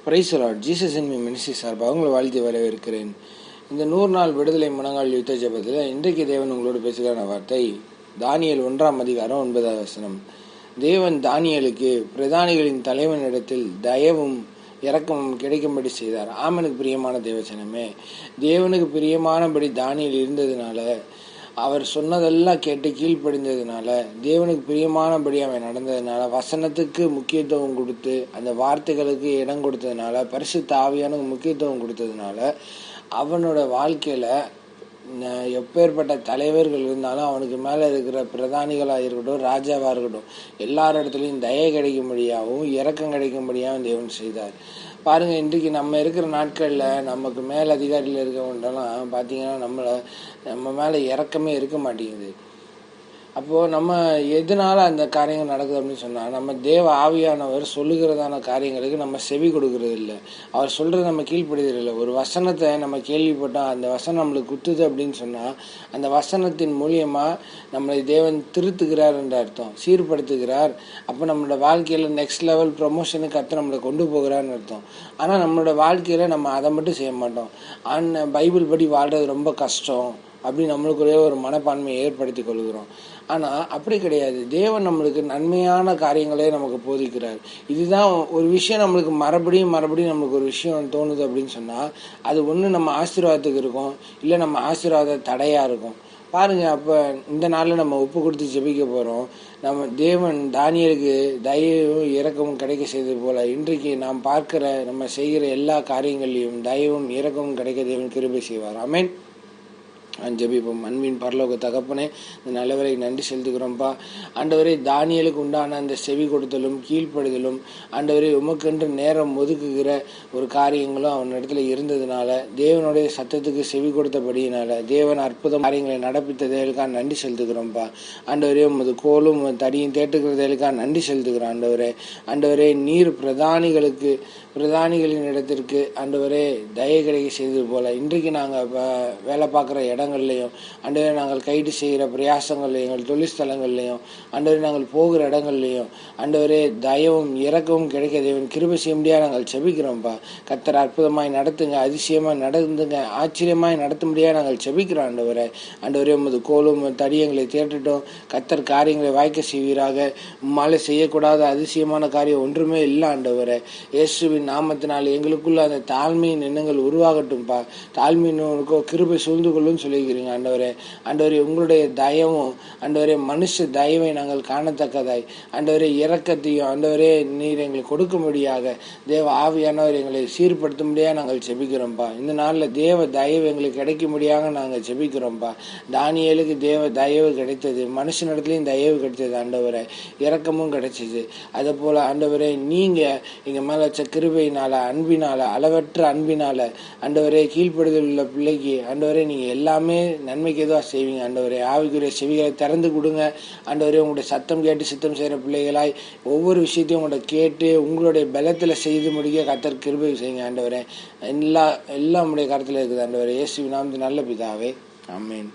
Price Lord. Jesus in me ministry சார்பாக உங்களை வாழ்த்தி வரவேற்கிறேன். இந்த 100 நாள் விடுதலை முழங்கால் யுத்த ஜெபத்தில் இன்றைக்கு தேவன் உங்களோடு பேசுகிற வார்த்தை தானியேல் 1:9. தேவன் தானியேலுக்கு பிரதானிகளின் தலைவனிடத்தில் தயவும் இரக்கமும் கிடைக்கும்படி செய்தார். ஆமனுக்கு பிரியமான தேவசனமே, தேவனுக்கு பிரியமானபடி தானியேல் இருந்ததுனால, அவர் சொன்னதெல்லாம் கேட்டு கீழ்ப்படிந்ததுனால, தேவனுக்கு பிரியமானபடி அவன் நடந்ததுனால, வசனத்துக்கு முக்கியத்துவம் கொடுத்து அந்த வார்த்தைகளுக்கு இடம் கொடுத்ததுனால, பரிசுத்த ஆவியானுக்கு முக்கியத்துவம் கொடுத்ததுனால, அவனோட வாழ்க்கையில எப்பேற்பட்ட தலைவர்கள் இருந்தாலும் அவனுக்கு மேலே இருக்கிற பிரதானிகளாக இருக்கட்டும், ராஜாவாக இருக்கட்டும், எல்லார் இடத்துலையும் தயை கிடைக்கும்படியாகவும் இரக்கம் கிடைக்கும்படியாகவும் தேவன் செய்தார். பாருங்க, இன்றைக்கு நம்ம இருக்கிற நாட்களில் நமக்கு மேல் அதிகாரியில் இருக்கவங்கலாம் பார்த்தீங்கன்னா நம்ம மேலே இரக்கமே இருக்க மாட்டேங்குது. அப்போது நம்ம எதனால அந்த காரியங்கள் நடக்குது அப்படின்னு சொன்னால், நம்ம தேவ ஆவியானவர் சொல்லுகிறதான காரியங்களுக்கு நம்ம செவி கொடுக்கறது இல்லை. அவர் சொல்கிறது நம்ம கீழ்ப்படுகிறதில்லை. ஒரு வசனத்தை நம்ம கேள்விப்பட்டோம், அந்த வசனம் நம்மளுக்கு குத்துது அப்படின்னு சொன்னால், அந்த வசனத்தின் மூலியமாக நம்மளை தேவன் திருத்துகிறார் என்ற அர்த்தம், சீர்படுத்துகிறார். அப்போ நம்மளோட வாழ்க்கையில் நெக்ஸ்ட் லெவல் ப்ரொமோஷனுக்கு கற்று நம்மளை கொண்டு போகிறான்னு அர்த்தம். ஆனால் நம்மளோட வாழ்க்கையில் நம்ம அதை மட்டும் செய்ய மாட்டோம். பைபிள் படி வாழ்கிறது ரொம்ப கஷ்டம் அப்படின்னு நம்மளுக்குள்ளே ஒரு மனப்பான்மையை ஏற்படுத்தி கொள்கிறோம். ஆனால் அப்படி கிடையாது. தேவன் நம்மளுக்கு நன்மையான காரியங்களே நமக்கு போதிக்கிறார். இதுதான் ஒரு விஷயம் நம்மளுக்கு மறுபடியும் நம்மளுக்கு ஒரு விஷயம் தோணுது அப்படின்னு சொன்னால், அது ஒன்று நம்ம ஆசீர்வாதத்துக்கு இருக்கும், இல்லை நம்ம ஆசீர்வாத தடையாக இருக்கும். பாருங்க, அப்போ இந்த நாளில் நம்ம ஒப்பு கொடுத்து ஜெபிக்க போகிறோம். நம்ம தேவன் தானியேலுக்கு தயவும் இரக்கமும் கிடைக்க செய்தது போல, இன்றைக்கு நாம் பார்க்கிற நம்ம செய்கிற எல்லா காரியங்களையும் தயவும் இரக்கமும் கிடைக்க தேவன் கிருபை செய்வார். ஆமென். ஜெபிப்போம். அன்பின் பரலோக தகப்பனே, இந்த நல்லவரை நன்றி செலுத்துகிறோம்ப்பா. ஆண்டவரே, தானியேலுக்கு உண்டான அந்த செவி கொடுத்தலும் கீழ்ப்படுதலும், ஆண்டவரே உமக்கென்று நேரம் ஒதுக்குகிற ஒரு காரியங்களும் அவன் இடத்துல இருந்ததுனால, தேவனுடைய சத்தத்துக்கு செவி கொடுத்தபடியினால தேவன் அற்புதம் காரியங்களை நடப்பித்ததற்காக நன்றி செலுத்துகிறோம்ப்பா. ஆண்டவரே, உமது கோலும் தடியும் தேட்டுக்கிறதற்காக நன்றி செலுத்துகிறோம். ஆண்டவரே, நீர் பிரதானிகளின் இடத்திற்கு ஆண்டவரே தயை கிடைக்க செய்தது போல, இன்றைக்கு நாங்கள் வேலை பார்க்குற இடங்கள்லையும், ஆண்டவரே நாங்கள் கைது செய்கிற பிரயாசங்கள்லையும், எங்கள் தொழிற்ஸ்தலங்கள்லையும், ஆண்டவரே நாங்கள் போகிற இடங்கள்லையும், ஆண்டவரே தயவும் இரக்கமும் கிடைக்க தேவன் கிருபை செய்ய முடியாது நாங்கள் செபிக்கிறோம்ப்பா. கர்த்தர் அற்புதமாய் நடத்துங்க, அதிசயமாக நடந்துங்க, ஆச்சரியமாய் நடத்த முடியாது நாங்கள் செபிக்கிறோம். ஆண்டவரே உமது கோலும் தடியங்களை தேட்டுட்டோம். கர்த்தர் காரியங்களை வாய்க்க செய்வீராக. உம்மாலே செய்யக்கூடாத அதிசயமான காரியம் ஒன்றுமே இல்லை. ஆண்டவரே, இயேசுவின் நாமத்தினால் எங்களுக்குள்ள அந்த தாழ்மையின் எண்ணங்கள் உருவாகட்டும்பா. தாழ்மையின் கிருபை சூழ்ந்து கொள்ளும் சொல்லிக்கிறீங்க. ஆண்டவரே உங்களுடைய தயவும், ஆண்டவரே மனுஷ தயவை நாங்கள் காணத்தக்கதாய், ஆண்டவரே இரக்கத்தையும் ஆண்டவரே நீர் எங்களுக்கு கொடுக்கும்படியாக தேவ ஆவியானவர் எங்களை சீர்படுத்தும்படியாக நாங்கள் செபிக்கிறோம்ப்பா. இந்த நாளில் தேவ தயவு எங்களுக்கு கிடைக்கும்படியாக நாங்கள் செபிக்கிறோம்ப்பா. தானியேலுக்கு தேவ தயவு கிடைத்தது, மனுஷனிடத்துலையும் தயவு கிடைத்தது, ஆண்டவரே இரக்கமும் கிடைச்சிது. அதே போல ஆண்டவரே, நீங்க எங்க மேல வச்ச கிருபையினால, அன்பினால, அளவற்ற அன்பினால, ஆண்டவரே கீழ்ப்படுதல் உள்ள பிள்ளைக்கு ஆண்டவரே நீங்க எல்லாமே நன்மைக்கு எதுவாக செய்வீங்க. ஆண்டவரே, ஆவிக்குரிய செவிகளை திறந்து கொடுங்க. ஆண்டவரே, உங்களுடைய சத்தம் கேட்டு சித்தம் செய்கிற பிள்ளைகளாய் ஒவ்வொரு விஷயத்தையும் உங்களோட கேட்டு உங்களுடைய பலத்தில் செய்து முடிக்க கர்த்தர் கிருபை செய்யுங்க. ஆண்டவரே, எல்லாம் உங்களுடைய கருத்தில் இருக்குது. ஆண்டவரே, இயேசுவின் நாமத்தில் நல்ல பிதாவே, ஆமென்.